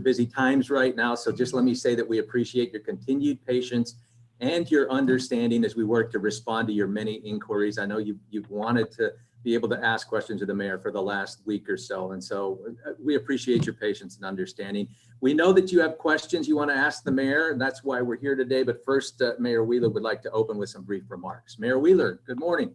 busy times right now. So just let me say that we appreciate your continued patience and your understanding as we work to respond to your many inquiries. I know you've wanted to be able to ask questions of the mayor for the last week or so. And so we appreciate your patience and understanding. We know that you have questions you want to ask the mayor, and that's why we're here today. But first, Mayor Wheeler would like to open with some brief remarks. Mayor Wheeler, good morning.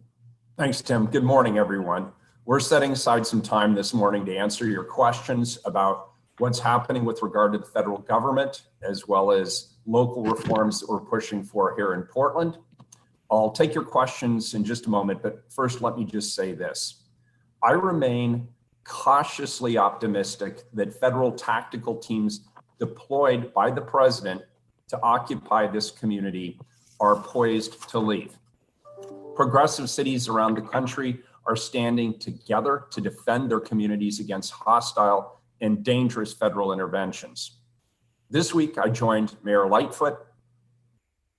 Thanks, Tim. Good morning, everyone. We're setting aside some time this morning to answer your questions about what's happening with regard to the federal government, as well as local reforms that we're pushing for here in Portland. I'll take your questions in just a moment, but first let me just say this. I remain cautiously optimistic that federal tactical teams deployed by the president to occupy this community are poised to leave. Progressive cities around the country are standing together to defend their communities against hostile and dangerous federal interventions. This week, I joined Mayor Lightfoot,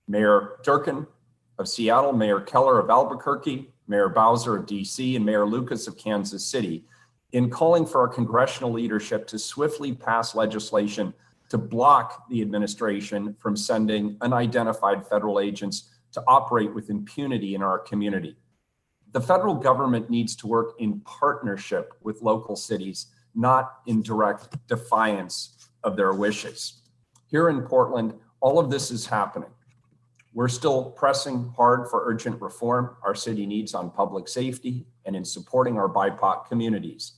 Mayor Durkin of Seattle, Mayor Keller of Albuquerque, Mayor Bowser of DC, and Mayor Lucas of Kansas City in calling for our congressional leadership to swiftly pass legislation to block the administration from sending unidentified federal agents to operate with impunity in our community. The federal government needs to work in partnership with local cities, not in direct defiance of their wishes. Here in Portland, all of this is happening. We're still pressing hard for urgent reform our city needs on public safety and in supporting our BIPOC communities.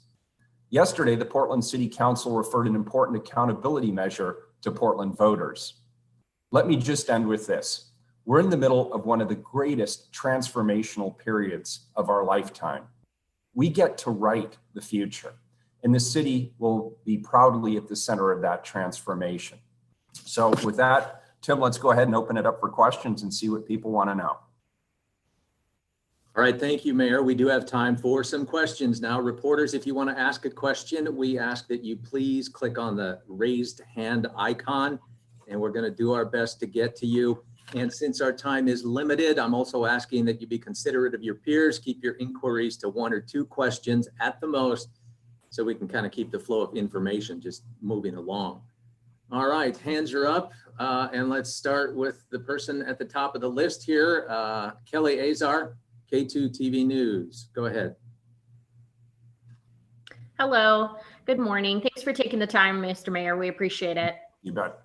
Yesterday, the Portland City Council referred an important accountability measure to Portland voters. Let me just end with this. We're in the middle of one of the greatest transformational periods of our lifetime. We get to write the future, and the city will be proudly at the center of that transformation. So with that, Tim, let's go ahead and open it up for questions and see what people want to know. All right, thank you, Mayor. We do have time for some questions now. Reporters, if you want to ask a question, we ask that you please click on the raised hand icon, and we're going to do our best to get to you. And since our time is limited, I'm also asking that you be considerate of your peers, keep your inquiries to 1 or 2 questions at the most, so we can kind of keep the flow of information just moving along. All right, hands are up, and let's start with the person at the top of the list here, Kelly Azar, K2 TV News. Go ahead. Hello, good morning. Thanks for taking the time, Mr. Mayor. We appreciate it. You bet.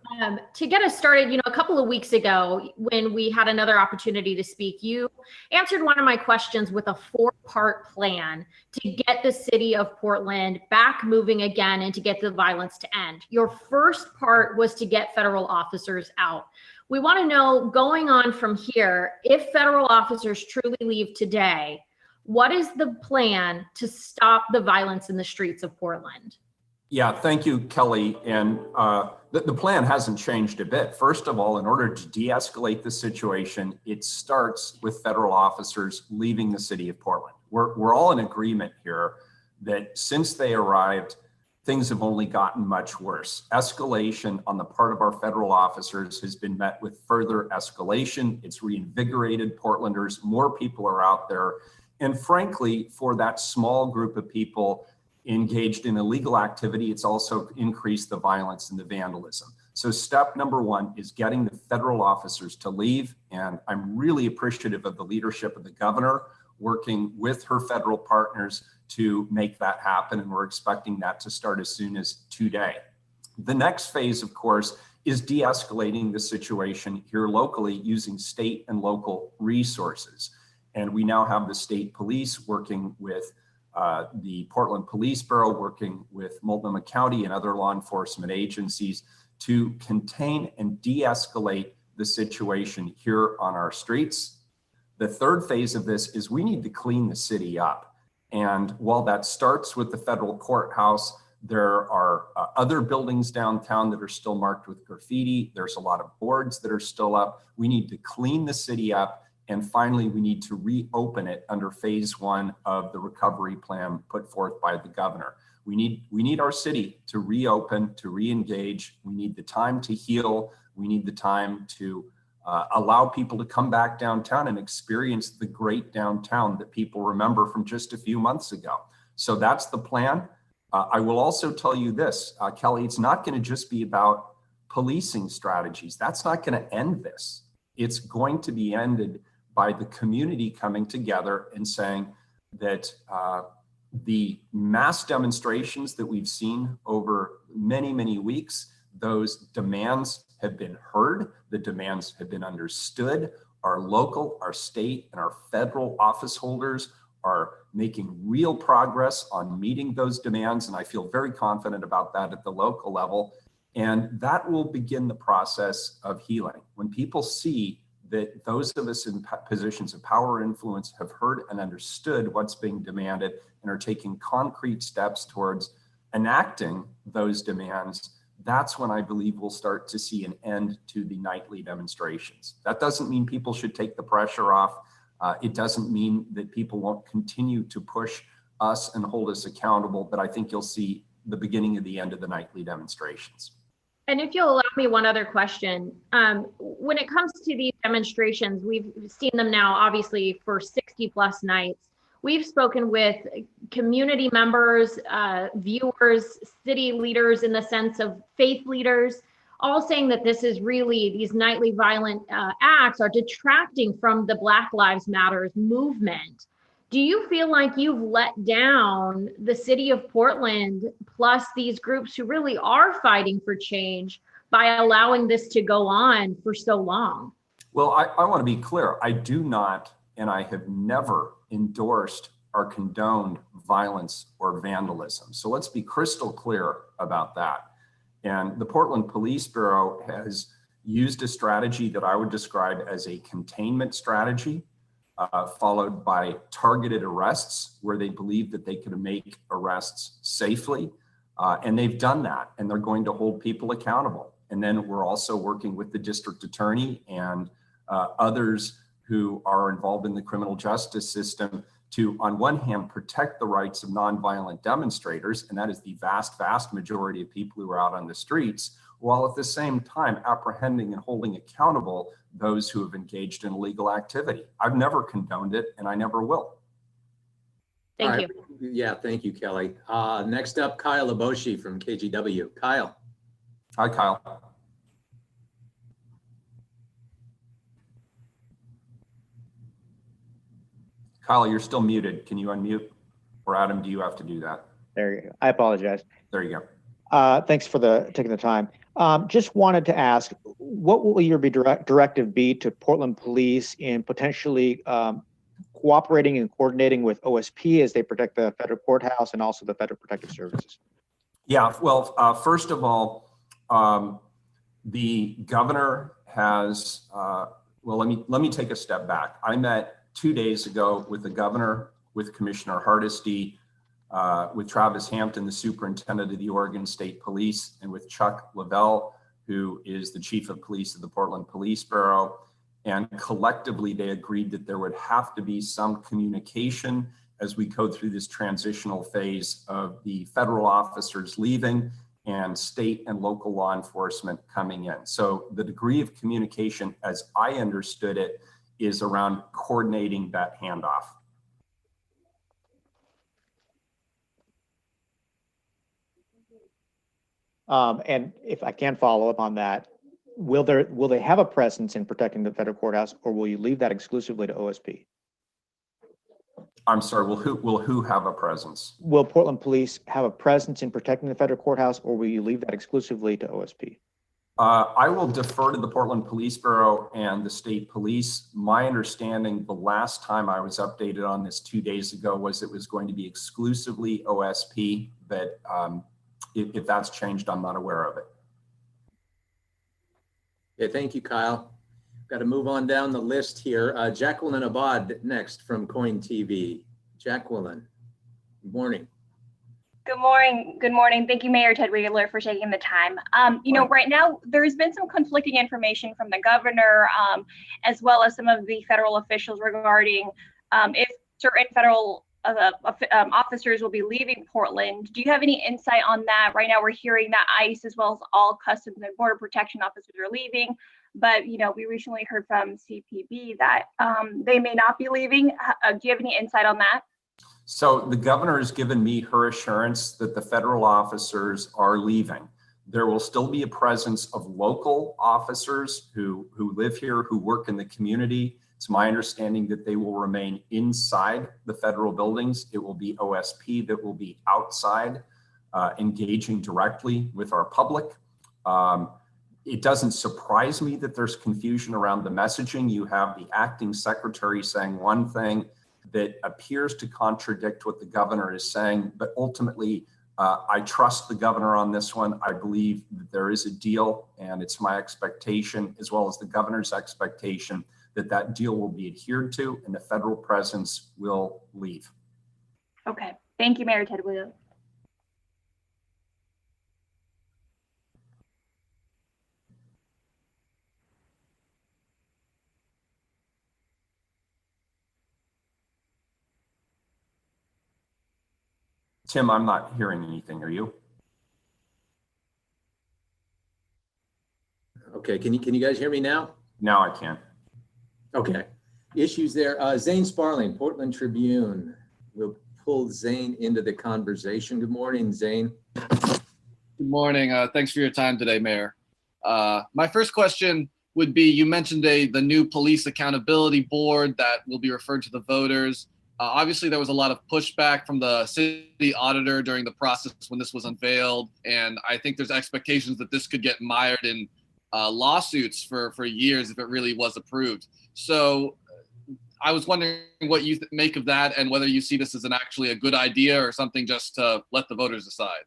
To get us started, a couple of weeks ago, when we had another opportunity to speak, you answered one of my questions with a 4-part plan to get the city of Portland back moving again and to get the violence to end. Your first part was to get federal officers out. We want to know, going on from here, if federal officers truly leave today, what is the plan to stop the violence in the streets of Portland? Yeah, thank you, Kelly. And the plan hasn't changed a bit. First of all, in order to de-escalate the situation, it starts with federal officers leaving the city of Portland. We're all in agreement here that since they arrived, things have only gotten much worse. Escalation on the part of our federal officers has been met with further escalation. It's reinvigorated Portlanders. More people are out there. And frankly, for that small group of people engaged in illegal activity, it's also increased the violence and the vandalism. So step number 1 is getting the federal officers to leave. And I'm really appreciative of the leadership of the governor working with her federal partners to make that happen. And we're expecting that to start as soon as today. The next phase, of course, is de-escalating the situation here locally using state and local resources. And we now have the state police working with the Portland Police Bureau, working with Multnomah County and other law enforcement agencies to contain and de-escalate the situation here on our streets. The third phase of this is we need to clean the city up. And while that starts with the federal courthouse, there are other buildings downtown that are still marked with graffiti. There's a lot of boards that are still up. We need to clean the city up. And finally, we need to reopen it under phase 1 of the recovery plan put forth by the governor. We need our city to reopen, to re-engage. We need the time to heal. We need the time to allow people to come back downtown and experience the great downtown that people remember from just a few months ago. So that's the plan. I will also tell you this, Kelly, it's not going to just be about policing strategies. That's not going to end this. It's going to be ended by the community coming together and saying that the mass demonstrations that we've seen over many, many weeks, those demands have been heard, the demands have been understood. Our local, our state, and our federal office holders are making real progress on meeting those demands, and I feel very confident about that at the local level. And that will begin the process of healing. When people see that those of us in positions of power or influence have heard and understood what's being demanded and are taking concrete steps towards enacting those demands, that's when I believe we'll start to see an end to the nightly demonstrations. That doesn't mean people should take the pressure off. It doesn't mean that people won't continue to push us and hold us accountable, but I think you'll see the beginning of the end of the nightly demonstrations. And if you'll allow me one other question, when it comes to these demonstrations, we've seen them now obviously for 60 plus nights. We've spoken with community members, viewers, city leaders in the sense of faith leaders, all saying that this is really, these nightly violent acts are detracting from the Black Lives Matter movement. Do you feel like you've let down the city of Portland plus these groups who really are fighting for change by allowing this to go on for so long? Well, I want to be clear. I do not, and I have never endorsed or condoned violence or vandalism. So let's be crystal clear about that. And the Portland Police Bureau has used a strategy that I would describe as a containment strategy, followed by targeted arrests where they believe that they can make arrests safely. And they've done that, and they're going to hold people accountable. And then we're also working with the district attorney and others who are involved in the criminal justice system to, on one hand, protect the rights of nonviolent demonstrators, and that is the vast, vast majority of people who are out on the streets, while at the same time apprehending and holding accountable those who have engaged in illegal activity. I've never condoned it, and I never will. Thank you. Yeah, thank you, Kelly. Next up, Kyle Aboshi from KGW. Kyle. Hi, Kyle. Kyle, you're still muted. Can you unmute? Or Adam, do you have to do that? There you go. I apologize. There you go. Thanks for taking the time. Just wanted to ask, what will your directive be to Portland Police in potentially cooperating and coordinating with OSP as they protect the federal courthouse and also the federal protective services? Yeah, well, first of all, the governor has, well, let me take a step back. I met 2 days ago with the governor, with Commissioner Hardesty, with Travis Hampton, the superintendent of the Oregon State Police, and with Chuck Lavelle, who is the chief of police of the Portland Police Bureau. And collectively, they agreed that there would have to be some communication as we go through this transitional phase of the federal officers leaving and state and local law enforcement coming in. So the degree of communication, as I understood it, is around coordinating that handoff. And if I can follow up on that, will they have a presence in protecting the federal courthouse, or will you leave that exclusively to OSP? I'm sorry, will who have a presence? Will Portland Police have a presence in protecting the federal courthouse, or will you leave that exclusively to OSP? I will defer to the Portland Police Bureau and the state police. My understanding the last time I was updated on this 2 days ago was it was going to be exclusively OSP, but if that's changed, I'm not aware of it. Okay, thank you, Kyle. Got to move on down the list here. Jacqueline Abad next from Coin TV. Jacqueline, good morning. Good morning. Good morning. Thank you, Mayor Ted Wheeler, for taking the time. You know, right now there's been some conflicting information from the governor, as well as some of the federal officials regarding if certain federal officers will be leaving Portland. Do you have any insight on that? Right now, we're hearing that ICE, as well as all Customs and Border Protection officers, are leaving. But you know, we recently heard from CPB that they may not be leaving. Do you have any insight on that? So the governor has given me her assurance that the federal officers are leaving. There will still be a presence of local officers who live here, who work in the community. It's my understanding that they will remain inside the federal buildings. It will be OSP that will be outside, engaging directly with our public. It doesn't surprise me that there's confusion around the messaging. You have the acting secretary saying one thing that appears to contradict what the governor is saying, but ultimately, I trust the governor on this one. I believe that there is a deal, and it's my expectation, as well as the governor's expectation, that that deal will be adhered to and the federal presence will leave. Okay, thank you, Mayor Tidwell. Tim, I'm not hearing anything. Are you? Okay, can you guys hear me now? Now I can. Okay, issues there. Zane Sparling, Portland Tribune. We'll pull Zane into the conversation. Good morning, Zane. Good morning. Thanks for your time today, Mayor. My first question would be, you mentioned the new police accountability board that will be referred to the voters. Obviously, there was a lot of pushback from the city auditor during the process when this was unveiled. And I think there's expectations that this could get mired in lawsuits for years if it really was approved. So I was wondering what you make of that and whether you see this as actually a good idea or something just to let the voters decide.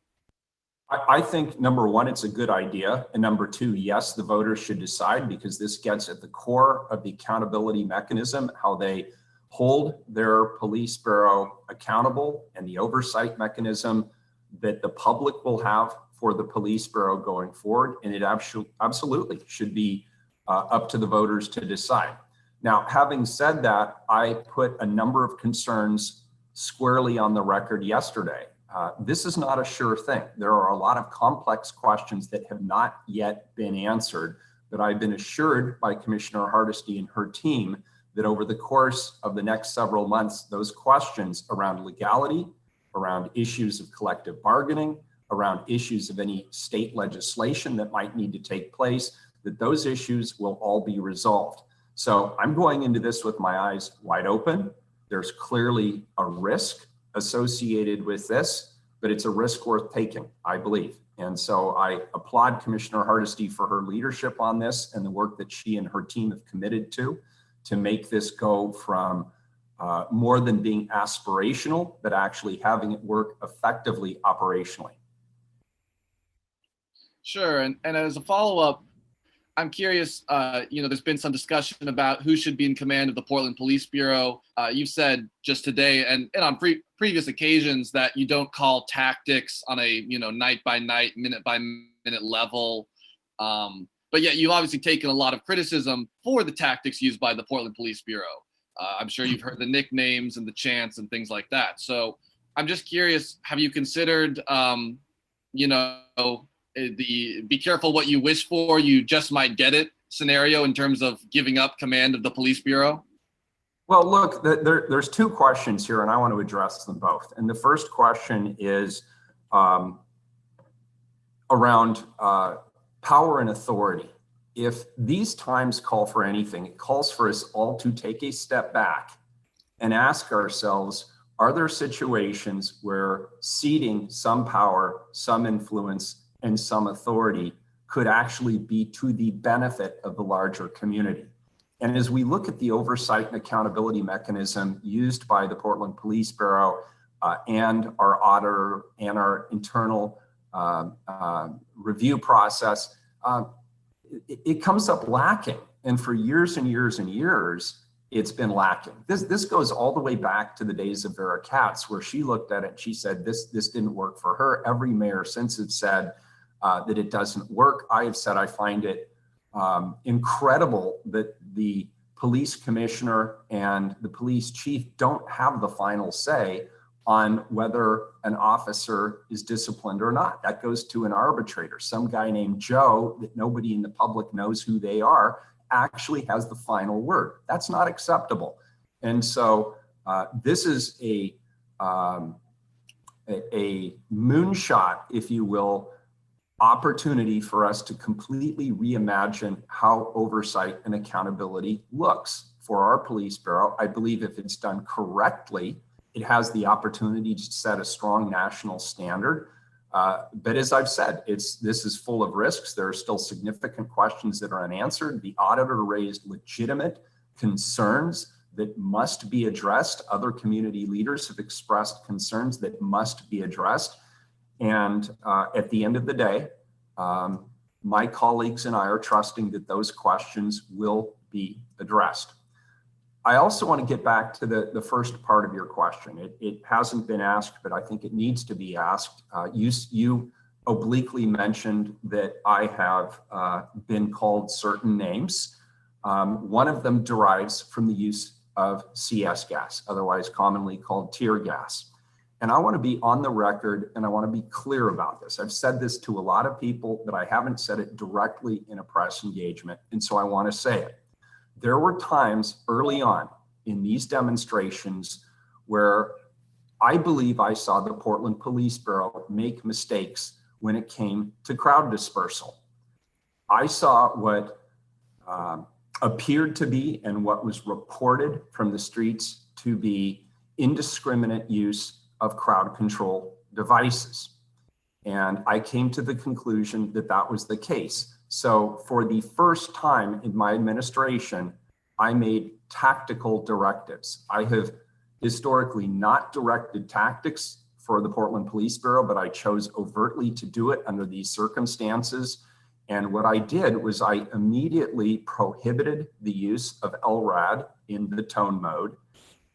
I think, number one, it's a good idea. And number two, yes, the voters should decide, because this gets at the core of the accountability mechanism, how they hold their police bureau accountable, and the oversight mechanism that the public will have for the police bureau going forward. And it absolutely should be up to the voters to decide. Now, having said that, I put a number of concerns squarely on the record yesterday. This is not a sure thing. There are a lot of complex questions that have not yet been answered, but I've been assured by Commissioner Hardesty and her team that over the course of the next several months, those questions around legality, around issues of collective bargaining, around issues of any state legislation that might need to take place, that those issues will all be resolved. So I'm going into this with my eyes wide open. There's clearly a risk associated with this, but it's a risk worth taking, I believe. And so I applaud Commissioner Hardesty for her leadership on this and the work that she and her team have committed to make this go from more than being aspirational, but actually having it work effectively operationally. Sure. And as a follow-up, I'm curious, there's been some discussion about who should be in command of the Portland Police Bureau. You've said just today and on previous occasions that you don't call tactics on a night by night, minute by minute level. But yet you've obviously taken a lot of criticism for the tactics used by the Portland Police Bureau. I'm sure you've heard the nicknames and the chants and things like that. So I'm just curious, have you considered, the be careful what you wish for, you just might get it scenario in terms of giving up command of the police bureau? Well, look, there's two questions here, and I want to address them both. And the first question is around power and authority. If these times call for anything, it calls for us all to take a step back and ask ourselves, are there situations where ceding some power, some influence, and some authority could actually be to the benefit of the larger community? And as we look at the oversight and accountability mechanism used by the Portland Police Bureau and our auditor and our internal review process, it comes up lacking. And for years and years and years, it's been lacking. This goes all the way back to the days of Vera Katz, where she looked at it and she said, this didn't work for her. Every mayor since has said that it doesn't work. I have said I find it incredible that the police commissioner and the police chief don't have the final say on whether an officer is disciplined or not. That goes to an arbitrator. Some guy named Joe that nobody in the public knows who they are actually has the final word. That's not acceptable. And so this is a a moonshot, if you will, opportunity for us to completely reimagine how oversight and accountability looks for our police bureau. I believe if it's done correctly, it has the opportunity to set a strong national standard. But as I've said, this is full of risks. There are still significant questions that are unanswered. The auditor raised legitimate concerns that must be addressed. Other community leaders have expressed concerns that must be addressed. And at the end of the day, my colleagues and I are trusting that those questions will be addressed. I also want to get back to the first part of your question. It hasn't been asked, but I think it needs to be asked. You obliquely mentioned that I have been called certain names. One of them derives from the use of CS gas, otherwise commonly called tear gas. And I want to be on the record and I want to be clear about this. I've said this to a lot of people, but I haven't said it directly in a press engagement. And so I want to say it. There were times early on in these demonstrations where I believe I saw the Portland Police Bureau make mistakes when it came to crowd dispersal. I saw what appeared to be and what was reported from the streets to be indiscriminate use of crowd control devices. And I came to the conclusion that that was the case. So for the first time in my administration, I made tactical directives. I have historically not directed tactics for the Portland Police Bureau, but I chose overtly to do it under these circumstances. And what I did was I immediately prohibited the use of LRAD in the tone mode,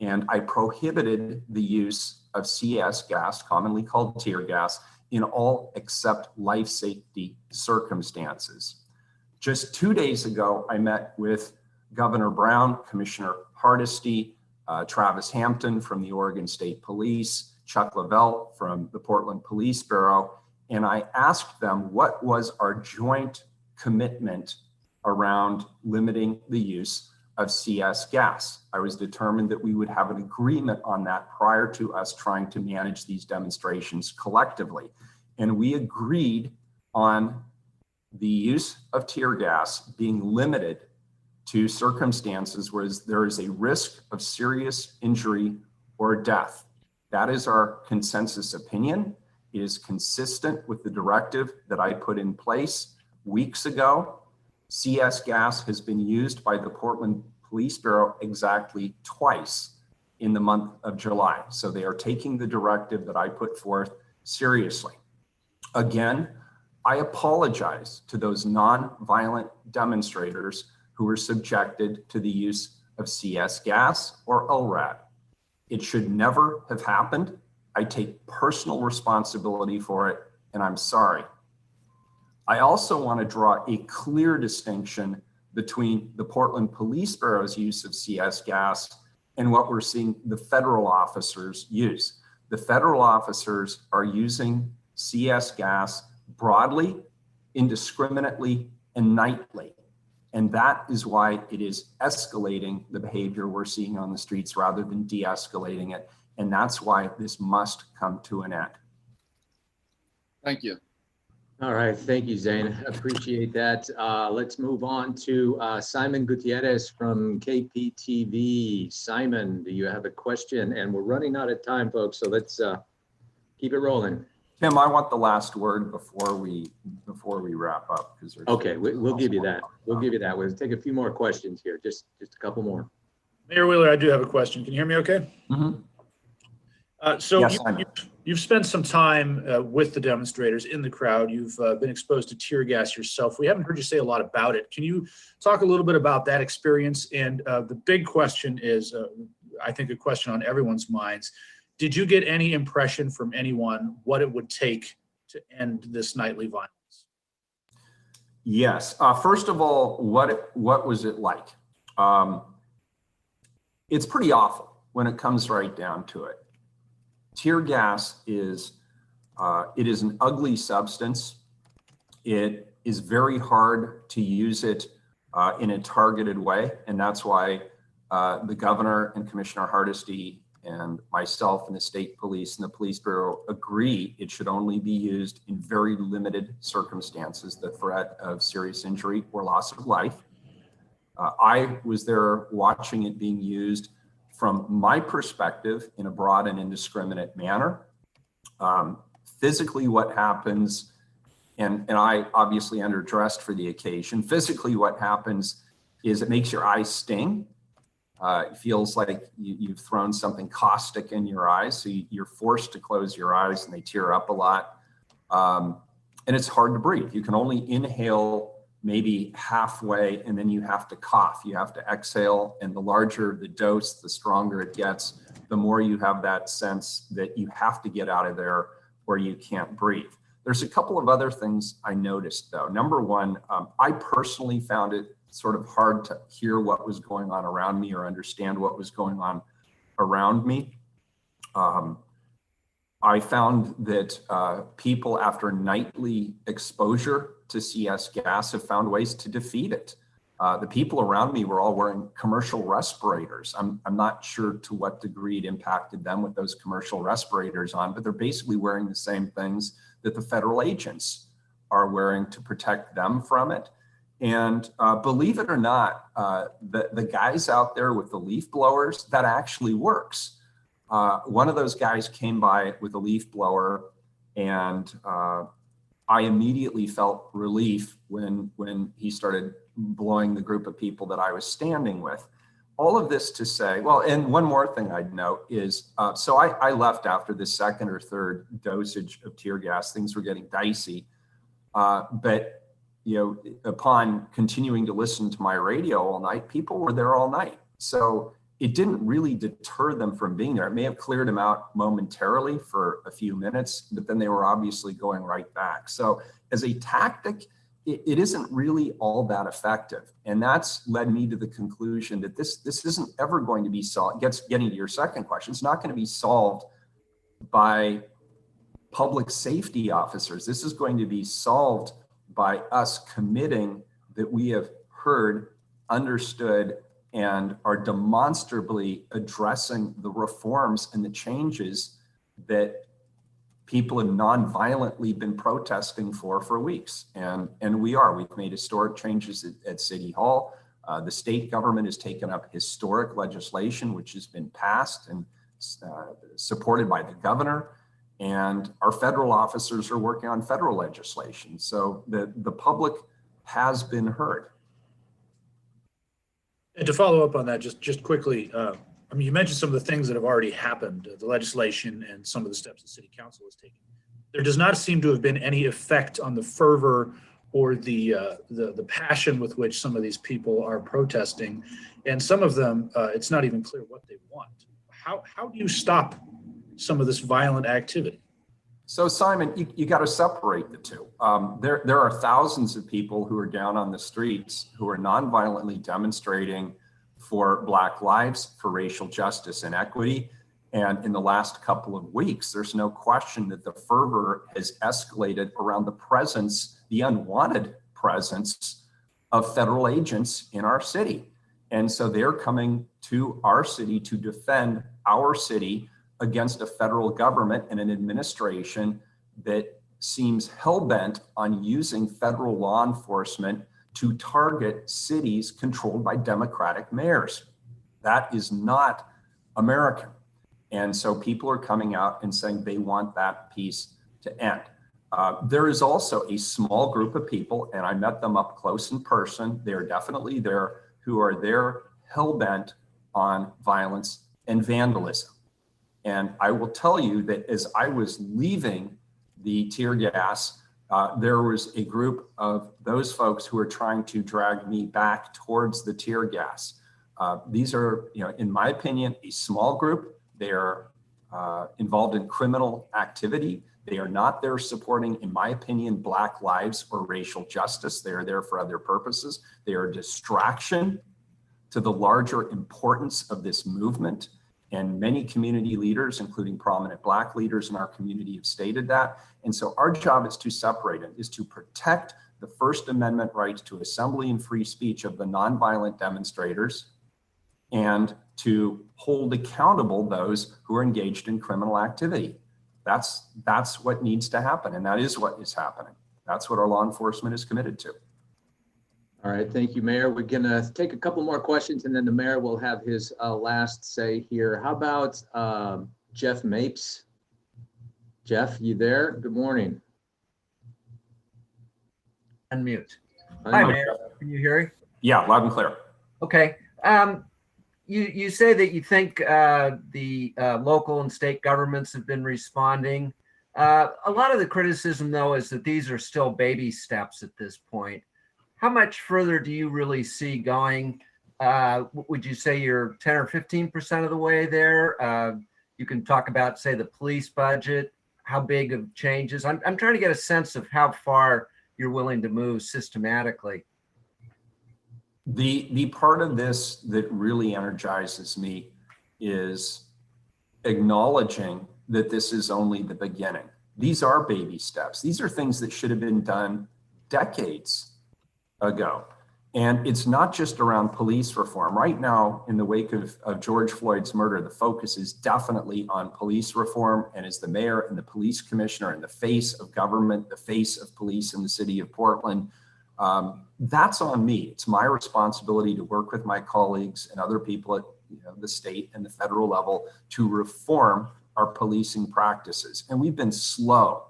and I prohibited the use of CS gas, commonly called tear gas, in all except life safety circumstances. Just 2 days ago, I met with Governor Brown, Commissioner Hardesty, Travis Hampton from the Oregon State Police, Chuck Lavelle from the Portland Police Bureau, and I asked them what was our joint commitment around limiting the use of CS gas. I was determined that we would have an agreement on that prior to us trying to manage these demonstrations collectively. And we agreed on the use of tear gas being limited to circumstances where there is a risk of serious injury or death. That is our consensus opinion. It is consistent with the directive that I put in place weeks ago. CS gas has been used by the Portland Police Bureau exactly twice in the month of July. So they are taking the directive that I put forth seriously. Again, I apologize to those non-violent demonstrators who were subjected to the use of CS gas or LRAD. It should never have happened. I take personal responsibility for it, and I'm sorry. I also want to draw a clear distinction between the Portland Police Bureau's use of CS gas and what we're seeing the federal officers use. The federal officers are using CS gas broadly, indiscriminately, and nightly. And that is why it is escalating the behavior we're seeing on the streets rather than de-escalating it. And that's why this must come to an end. Thank you. All right, thank you, Zane. Appreciate that. Let's move on to Simon Gutierrez from KPTV. Simon, do you have a question? And we're running out of time, folks, so let's keep it rolling. Tim, I want the last word before we wrap up. Okay, we'll give you that. We'll give you that. We'll take a few more questions here, just a couple more. Mayor Wheeler, I do have a question. Can you hear me okay? Mm-hmm. So yes, you've spent some time with the demonstrators in the crowd. You've been exposed to tear gas yourself. We haven't heard you say a lot about it. Can you talk a little bit about that experience? And the big question is, I think a question on everyone's minds. Did you get any impression from anyone what it would take to end this nightly violence? Yes. First of all, what was it like? It's pretty awful when it comes right down to it. Tear gas is an ugly substance. It is very hard to use it in a targeted way, and that's why the governor and Commissioner Hardesty and myself and the state police and the police bureau agree it should only be used in very limited circumstances, the threat of serious injury or loss of life. I was there watching it being used from my perspective in a broad and indiscriminate manner. Physically what happens, and I obviously underdressed for the occasion, physically what happens is it makes your eyes sting. It feels like you've thrown something caustic in your eyes, so you're forced to close your eyes and they tear up a lot. And it's hard to breathe. You can only inhale maybe halfway, and then you have to cough. You have to exhale, and the larger the dose, the stronger it gets, the more you have that sense that you have to get out of there or you can't breathe. There's a couple of other things I noticed though. Number one, I personally found it sort of hard to hear what was going on around me or understand what was going on around me. I found that people after nightly exposure to CS gas have found ways to defeat it. The people around me were all wearing commercial respirators. I'm not sure to what degree it impacted them with those commercial respirators on, but they're basically wearing the same things that the federal agents are wearing to protect them from it. And believe it or not, the guys out there with the leaf blowers, that actually works. One of those guys came by with a leaf blower, and I immediately felt relief when he started blowing the group of people that I was standing with. All of this to say, well, and one more thing I'd note is, so I left after the second or third dosage of tear gas. Things were getting dicey, but you know, upon continuing to listen to my radio all night, people were there all night. So it didn't really deter them from being there. It may have cleared them out momentarily for a few minutes, but then they were obviously going right back. So as a tactic, it isn't really all that effective. And that's led me to the conclusion that this isn't ever going to be solved. Getting to your second question, it's not going to be solved by public safety officers. This is going to be solved by us committing that we have heard, understood, and are demonstrably addressing the reforms and the changes that people have non-violently been protesting for weeks. And we've made historic changes at City Hall. The state government has taken up historic legislation, which has been passed and supported by the governor. And our federal officers are working on federal legislation. So the public has been heard. And to follow up on that, just quickly, I mean, you mentioned some of the things that have already happened, the legislation and some of the steps the city council has taken. There does not seem to have been any effect on the fervor or the passion with which some of these people are protesting. And some of them, it's not even clear what they want. How do you stop some of this violent activity? So Simon, you got to separate the two. There are thousands of people who are down on the streets who are non-violently demonstrating for Black lives, for racial justice and equity. And in the last couple of weeks, there's no question that the fervor has escalated around the presence, the unwanted presence of federal agents in our city. And so they're coming to our city to defend our city against a federal government and an administration that seems hell-bent on using federal law enforcement to target cities controlled by Democratic mayors. That is not American. And so people are coming out and saying they want that piece to end. There is also a small group of people, and I met them up close in person, they're definitely there, who are there hell-bent on violence and vandalism. And I will tell you that as I was leaving the tear gas, there was a group of those folks who are trying to drag me back towards the tear gas. These are, in my opinion, a small group. They are involved in criminal activity. They are not there supporting, in my opinion, Black lives or racial justice. They are there for other purposes. They are a distraction to the larger importance of this movement. And many community leaders, including prominent Black leaders in our community, have stated that. And so our job is to separate it, is to protect the First Amendment rights to assembly and free speech of the nonviolent demonstrators, and to hold accountable those who are engaged in criminal activity. That's what needs to happen, and that is what is happening. That's what our law enforcement is committed to. All right, thank you, Mayor. We're gonna take a couple more questions and then the mayor will have his last say here. How about Jeff Mapes? Jeff, you there? Good morning. Unmute. Hi, Mayor. Can you hear me? Yeah, loud and clear. Okay. You say that you think the local and state governments have been responding. A lot of the criticism, though, is that these are still baby steps at this point. How much further do you really see going? Would you say you're 10 or 15% of the way there? You can talk about, say, the police budget, how big of changes. I'm trying to get a sense of how far you're willing to move systematically. The part of this that really energizes me is acknowledging that this is only the beginning. These are baby steps. These are things that should have been done decades ago. And it's not just around police reform. Right now, in the wake of George Floyd's murder, the focus is definitely on police reform. And as the mayor and the police commissioner and the face of government, the face of police in the city of Portland, that's on me. It's my responsibility to work with my colleagues and other people at the state and the federal level to reform our policing practices. And we've been slow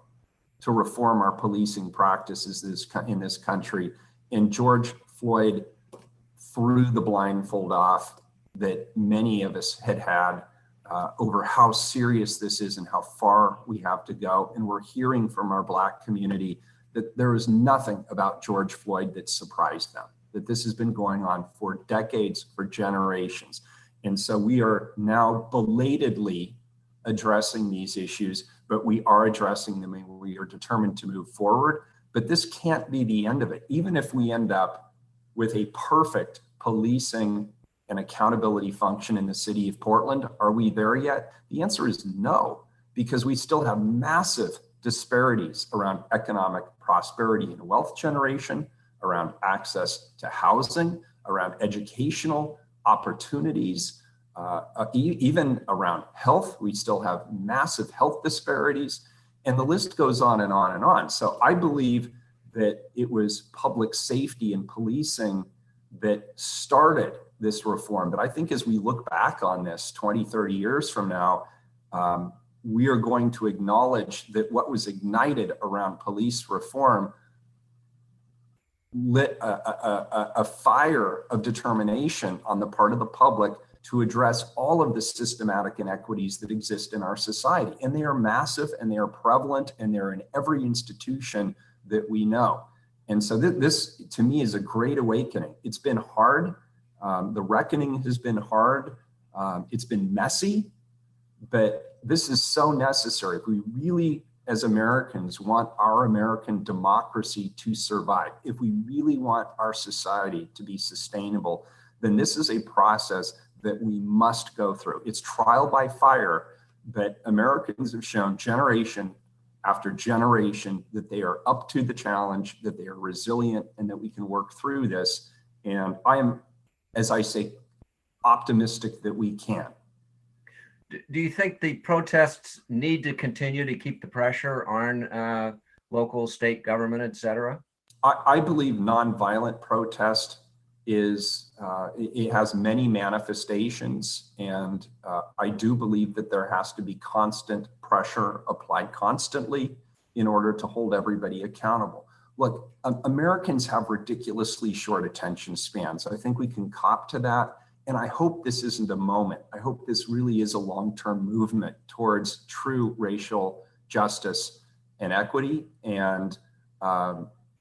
to reform our policing practices in this country. And George Floyd threw the blindfold off that many of us had over how serious this is and how far we have to go. And we're hearing from our Black community that there is nothing about George Floyd that surprised them, that this has been going on for decades, for generations. And so we are now belatedly addressing these issues, but we are addressing them and we are determined to move forward. But this can't be the end of it. Even if we end up with a perfect policing and accountability function in the city of Portland, are we there yet? The answer is no, because we still have massive disparities around economic prosperity and wealth generation, around access to housing, around educational opportunities, even around health. We still have massive health disparities, and the list goes on and on and on. So I believe that it was public safety and policing that started this reform. But I think as we look back on this 20, 30 years from now, we are going to acknowledge that what was ignited around police reform lit a fire of determination on the part of the public to address all of the systematic inequities that exist in our society. And they are massive and they are prevalent and they're in every institution that we know. And so this to me is a great awakening. It's been hard. The reckoning has been hard. It's been messy, but this is so necessary. If we really, as Americans, want our American democracy to survive, if we really want our society to be sustainable, then this is a process that we must go through. It's trial by fire, but Americans have shown generation after generation that they are up to the challenge, that they are resilient, and that we can work through this. And I am, as I say, optimistic that we can. Do you think the protests need to continue to keep the pressure on local, state government, et cetera? I believe nonviolent protest it has many manifestations, and I do believe that there has to be constant pressure applied constantly in order to hold everybody accountable. Look, Americans have ridiculously short attention spans. I think we can cop to that. And I hope this isn't a moment. I hope this really is a long-term movement towards true racial justice and equity. And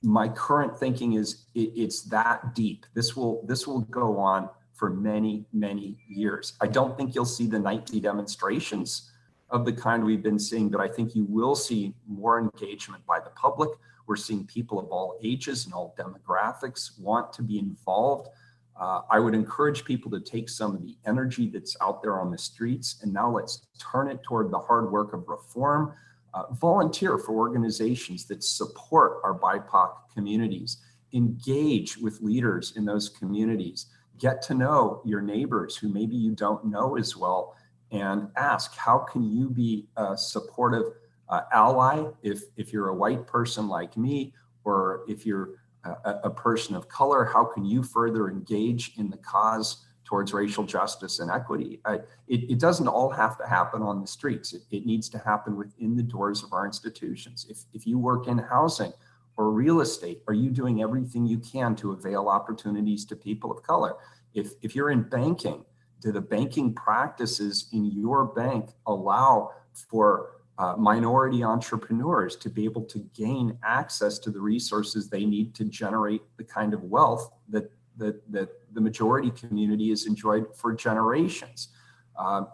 my current thinking is it's that deep. This will go on for many, many years. I don't think you'll see the nightly demonstrations of the kind we've been seeing, but I think you will see more engagement by the public. We're seeing people of all ages and all demographics want to be involved. I would encourage people to take some of the energy that's out there on the streets, and now let's turn it toward the hard work of reform. Volunteer for organizations that support our BIPOC communities. Engage with leaders in those communities. get to know your neighbors who maybe you don't know as well, and ask, how can you be a supportive ally if you're a white person like me, or if you're a person of color, how can you further engage in the cause towards racial justice and equity? It doesn't all have to happen on the streets. It needs to happen within the doors of our institutions. If you work in housing or real estate, are you doing everything you can to avail opportunities to people of color? If you're in banking, do the banking practices in your bank allow for minority entrepreneurs to be able to gain access to the resources they need to generate the kind of wealth that the majority community has enjoyed for generations?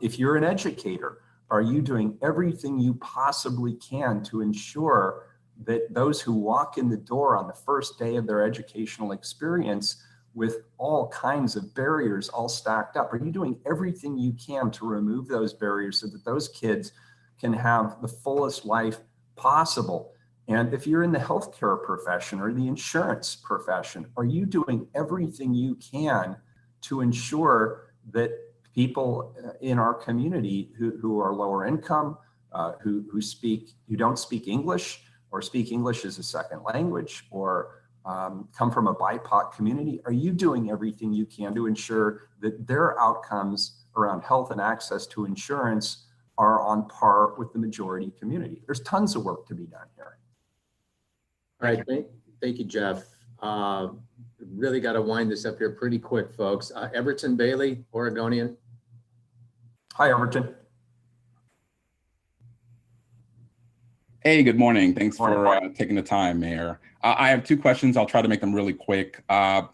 If you're an educator, are you doing everything you possibly can to ensure that those who walk in the door on the first day of their educational experience with all kinds of barriers all stacked up, are you doing everything you can to remove those barriers so that those kids can have the fullest life possible? And if you're in the healthcare profession or the insurance profession, are you doing everything you can to ensure that people in our community who are lower income, who don't speak English, or speak English as a second language, or come from a BIPOC community, are you doing everything you can to ensure that their outcomes around health and access to insurance are on par with the majority community? There's tons of work to be done here. All right, thank you, Jeff. Really got to wind this up here pretty quick, folks. Everton Bailey, Oregonian. Hi, Everton. Hey, good morning. Thanks for taking the time, Mayor. I have two questions. I'll try to make them really quick.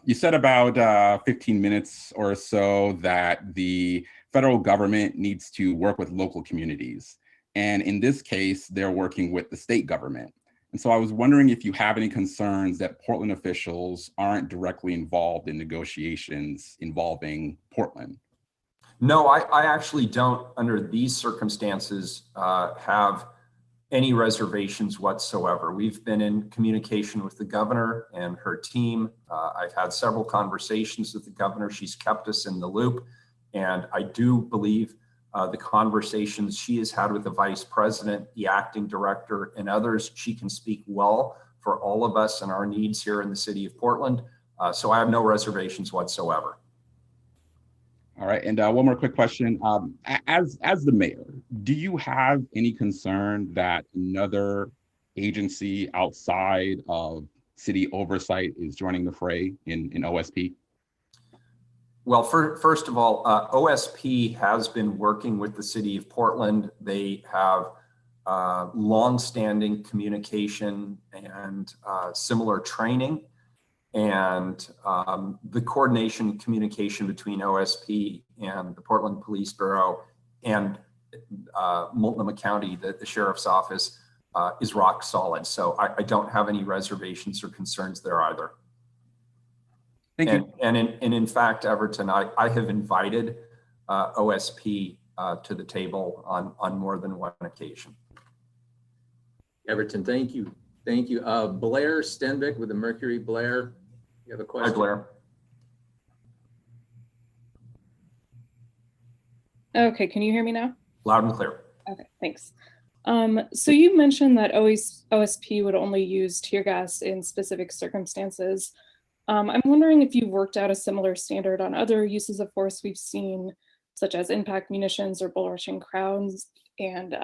You said about 15 minutes or so that the federal government needs to work with local communities. And in this case, they're working with the state government. And so I was wondering if you have any concerns that Portland officials aren't directly involved in negotiations involving Portland. No, I actually don't, under these circumstances, have any reservations whatsoever. We've been in communication with the governor and her team. I've had several conversations with the governor. She's kept us in the loop. And I do believe the conversations she has had with the vice president, the acting director, and others, she can speak well for all of us and our needs here in the city of Portland. So I have no reservations whatsoever. All right, and one more quick question. As the mayor, do you have any concern that another agency outside of city oversight is joining the fray in OSP? Well, first of all, OSP has been working with the city of Portland. They have long-standing communication and similar training. And the coordination and communication between OSP and the Portland Police Bureau and Multnomah County, the Sheriff's Office, is rock solid. So I don't have any reservations or concerns there either. Thank you. And in fact, Everton, I have invited OSP to the table on more than one occasion. Everton, thank you. Thank you. Blair Stenbeck with the Mercury. Blair, you have a question? Hi, Blair. Okay, can you hear me now? Loud and clear. Okay, thanks. So you mentioned that OSP would only use tear gas in specific circumstances. I'm wondering if you've worked out a similar standard on other uses of force we've seen, such as impact munitions or bull rushing crowds. And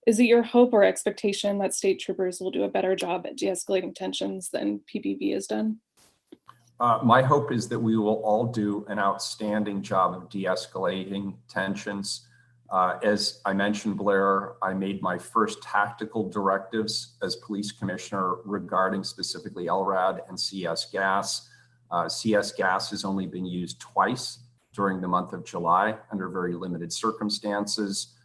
is it your hope or expectation that state troopers will do a better job at de-escalating tensions than PPV has done? My hope is that we will all do an outstanding job of de-escalating tensions. As I mentioned, Blair, I made my first tactical directives as police commissioner regarding specifically LRAD and CS gas. CS gas has only been used twice during the month of July under very limited circumstances.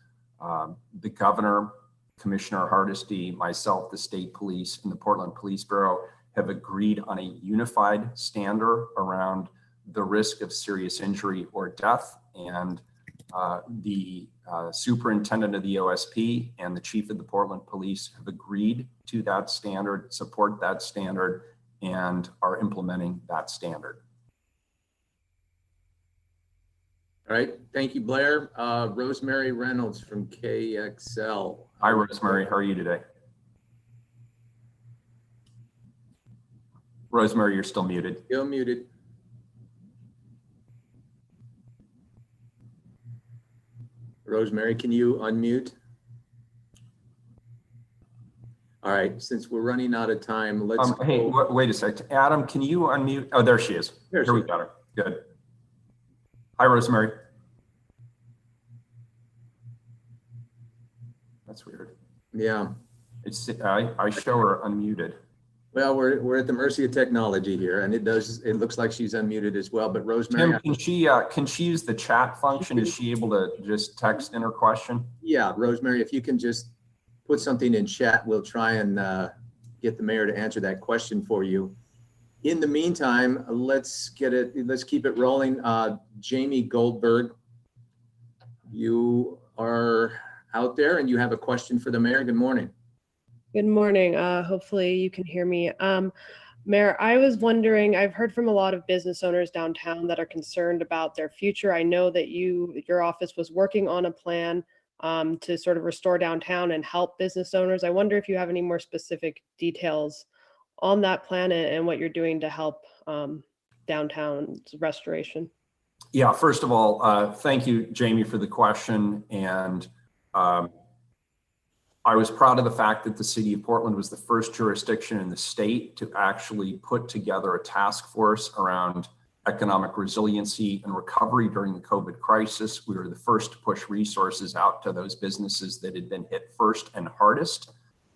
The governor, Commissioner Hardesty, myself, the state police, and the Portland Police Bureau have agreed on a unified standard around the risk of serious injury or death. And the superintendent of the OSP and the chief of the Portland Police have agreed to that standard, support that standard, and are implementing that standard. All right, thank you, Blair. Rosemary Reynolds from KXL. Hi, Rosemary. How are you today? Rosemary, you're still muted. Still muted. Rosemary, can you unmute? All right, since we're running out of time, let's Hey, go. wait a sec. Adam, can you unmute? Oh, there she is. There Here we she is. got her. Good. Hi, Rosemary. That's weird. Yeah, It's I show her unmuted. well, we're at the mercy of technology here, and it looks like she's unmuted as well, but Rosemary. Tim, can she use the chat function? Is she able to just text in her question? Yeah, Rosemary, if you can just put something in chat, we'll try and get the mayor to answer that question for you. In the meantime, let's keep it rolling. Jamie Goldberg, you are out there and you have a question for the mayor. Good morning. Good morning. Hopefully you can hear me. Mayor, I was wondering, I've heard from a lot of business owners downtown that are concerned about their future. I know that your office was working on a plan to sort of restore downtown and help business owners. I wonder if you have any more specific details on that plan and what you're doing to help downtown's restoration. Yeah, first of all, thank you, Jamie, for the question. And I was proud of the fact that the city of Portland was the first jurisdiction in the state to actually put together a task force around economic resiliency and recovery during the COVID crisis. We were the first to push resources out to those businesses that had been hit first and hardest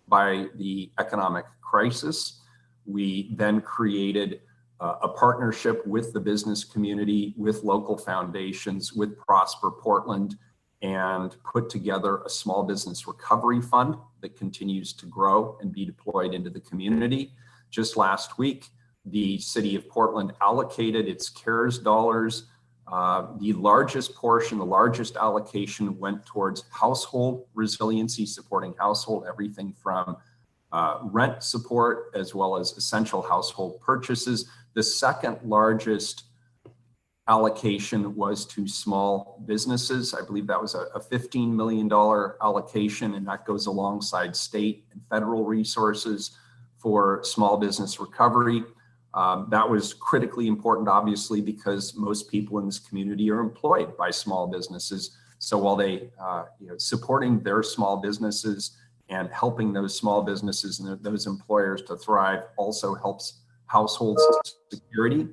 by the economic crisis. We then created a partnership with the business community, with local foundations, with Prosper Portland, and put together a small business recovery fund that continues to grow and be deployed into the community. Just last week, the city of Portland allocated its CARES dollars. The largest portion, the largest allocation went towards household resiliency, supporting household, everything from rent support as well as essential household purchases. The second largest allocation was to small businesses. I believe that was a $15 million allocation, and that goes alongside state and federal resources for small business recovery. That was critically important, obviously, because most people in this community are employed by small businesses. So while they, supporting their small businesses and helping those small businesses and those employers to thrive also helps household security.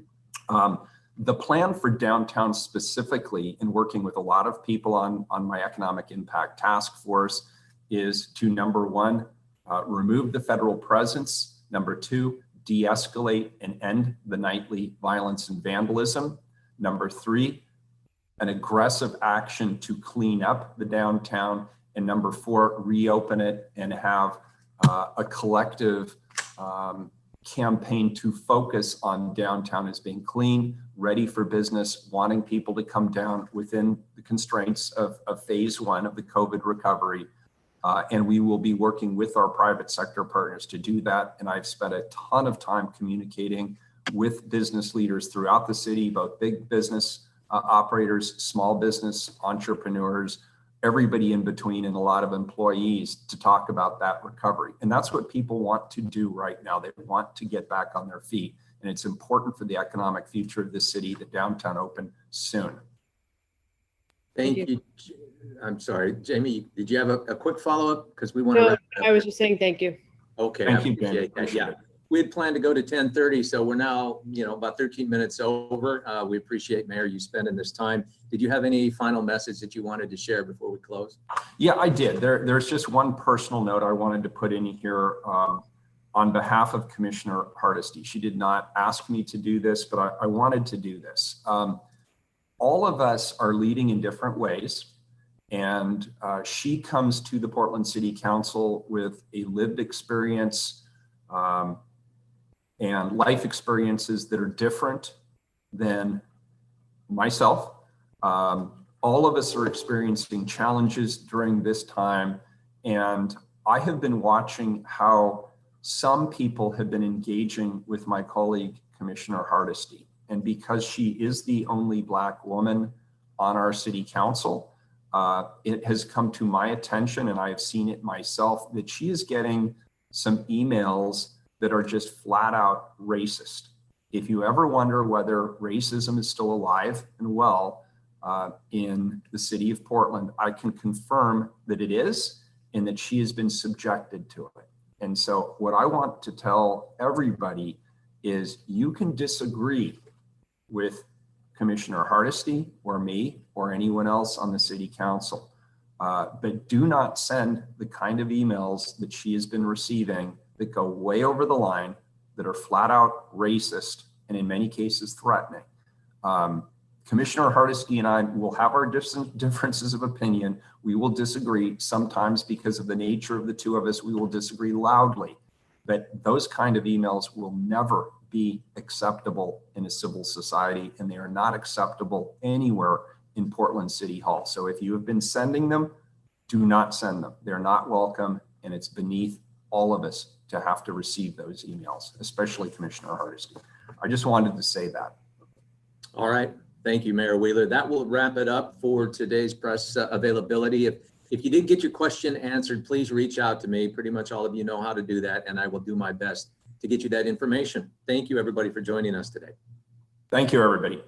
The plan for downtown specifically, in working with a lot of people on my economic impact task force, is to number one, remove the federal presence. Number two, de-escalate and end the nightly violence and vandalism. Number three, an aggressive action to clean up the downtown. And number four, reopen it and have a collective campaign to focus on downtown as being clean, ready for business, wanting people to come down within the constraints of phase one of the COVID recovery. And we will be working with our private sector partners to do that. And I've spent a ton of time communicating with business leaders throughout the city, both big business operators, small business entrepreneurs, everybody in between, and a lot of employees to talk about that recovery. And that's what people want to do right now. They want to get back on their feet. And it's important for the economic future of the city that downtown open soon. Thank you. I'm sorry, Jamie, did you have a quick follow-up? Because we want No, to. I was just saying thank you. Okay, Thank I you, appreciate Ben. that. Yeah, we had planned to go to 10:30, so we're now, about 13 minutes over. We appreciate, Mayor, you spending this time. Did you have any final message that you wanted to share before we close? Yeah, I did. There's just one personal note I wanted to put in here on behalf of Commissioner Hardesty. She did not ask me to do this, but I wanted to do this. All of us are leading in different ways. And she comes to the Portland City Council with a lived experience and life experiences that are different than myself. All of us are experiencing challenges during this time. And I have been watching how some people have been engaging with my colleague, Commissioner Hardesty. And because she is the only Black woman on our city council. It has come to my attention, and I have seen it myself, that she is getting some emails that are just flat out racist. If you ever wonder whether racism is still alive and well in the city of Portland, I can confirm that it is, and that she has been subjected to it. And so what I want to tell everybody is, you can disagree with Commissioner Hardesty or me or anyone else on the city council, but do not send the kind of emails that she has been receiving that go way over the line, that are flat out racist, and in many cases threatening. Commissioner Hardesty and I will have our differences of opinion. We will disagree sometimes because of the nature of the two of us. We will disagree loudly, but those kind of emails will never be acceptable in a civil society, and they are not acceptable anywhere in Portland City Hall. So if you have been sending them, do not send them. They're not welcome, and it's beneath all of us to have to receive those emails, especially Commissioner Hardesty. I just wanted to say that. All right. Thank you, Mayor Wheeler. That will wrap it up for today's press availability. If you did get your question answered, please reach out to me. Pretty much all of you know how to do that, and I will do my best to get you that information. Thank you, everybody, for joining us today. Thank you, everybody.